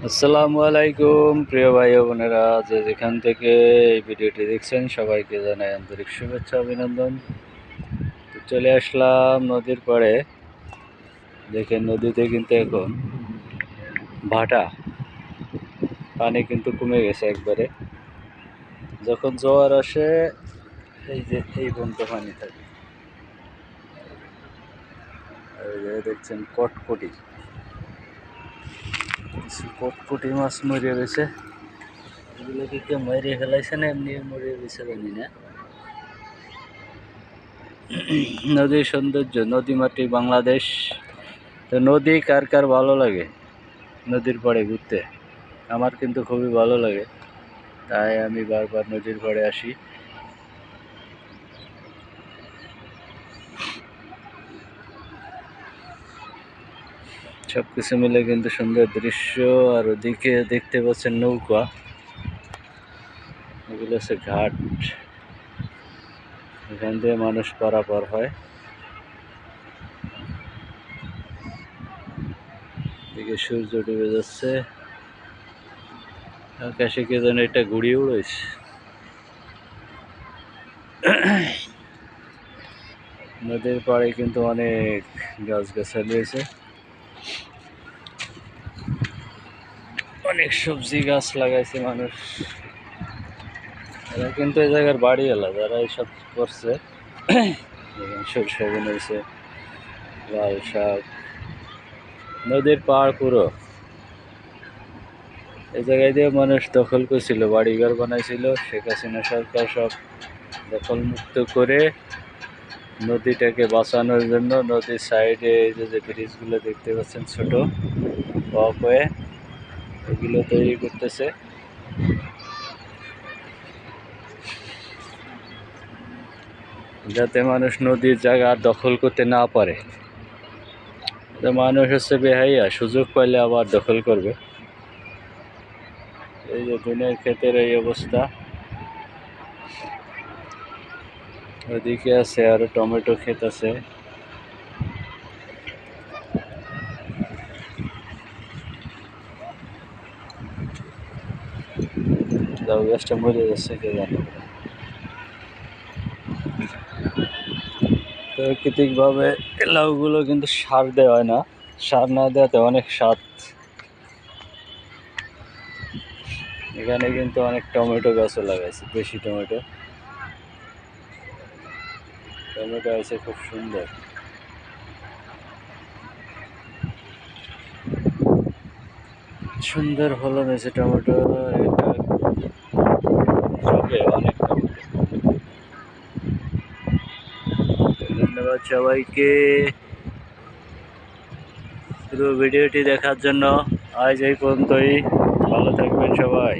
আসসালামু আলাইকুম প্রিয় ভাই ও বোনেরা, যে যেখান থেকে এই ভিডিওটি দেখছেন সবাইকে জানাই আন্তরিক শুভেচ্ছা অভিনন্দন। তো চলে আসলাম নদীর পাড়ে। দেখেন নদীতে কিন্তু এখন ভাটা, পানি কিন্তু কমে গেছে একবারে। যখন জোয়ার আসে এই যে এই পর্যন্ত পানি থাকে। আর এই যে দেখছেন কটকটি, কিছু কটকটি মাছ মরিয়ে গেছে। এগুলোকে কেউ মারিয়ে ফেলাইছে না এমনি মরিয়ে গেছে জানি না। নদীর সৌন্দর্য, নদী মাটি বাংলাদেশ। তো নদী কার কার ভালো লাগে নদীর পাড়ে ঘুরতে? আমার কিন্তু খুবই ভালো লাগে, তাই আমি বারবার নদীর পাড়ে আসি। সব কিছু মিলে কিন্তু সুন্দর দৃশ্য। আর ওদিকে দেখতে পাচ্ছেন নৌকা, এগুলো হচ্ছে ঘাট, এখান দিয়ে মানুষ পারাপার হয়। এদিকে সূর্য ডুবে যাচ্ছে, আকাশে কে যেন একটা ঘুড়ি উড়েছে। নদীর পাড়ে কিন্তু অনেক গাছগাছালি রয়েছে, অনেক সবজি গাছ লাগাইছে মানুষ। এরা কিন্তু এই জায়গার বাড়ি এলা, যারা এইসব করছে। সরষে বুনেছে, লাল শাক। নদীর পাড় পুরো এই জায়গায় দিয়ে মানুষ দখল করছিল, বাড়িঘর বানাইছিল। শেখ হাসিনা সরকার সব দখল মুক্ত করে নদীটাকে বাঁচানোর জন্য নদীর সাইডে এই যে ব্রিজগুলো দেখতে পাচ্ছেন ছোট ওয়াকওয়ে, এগুলো তৈরি করতেছে যাতে মানুষ নদীর জায়গা দখল করতে না পারে। মানুষ হচ্ছে বেহাইয়া, সুযোগ পাইলে আবার দখল করবে। এই যে দিনের ক্ষেতের এই অবস্থা। ওদিকে আছে আরো টমেটো ক্ষেত আছে। লাউ গাছটা মরে যাচ্ছে কে জানে। প্রাকৃতিক ভাবে লাউগুলো কিন্তু সার দেওয়া হয় না, সার না দেওয়াতে অনেক স্বাদ। এখানে কিন্তু অনেক টমেটো গাছও লাগাইছে, বেশি টমেটো টমেটো আছে, খুব সুন্দর। সুন্দর ফলন হয়েছে টমেটো। এটা হবে অনেক টমেটো। ধন্যবাদ সবাইকে পুরো ভিডিওটি দেখার জন্য। আজ এই পর্যন্তই, ভালো থাকবেন সবাই।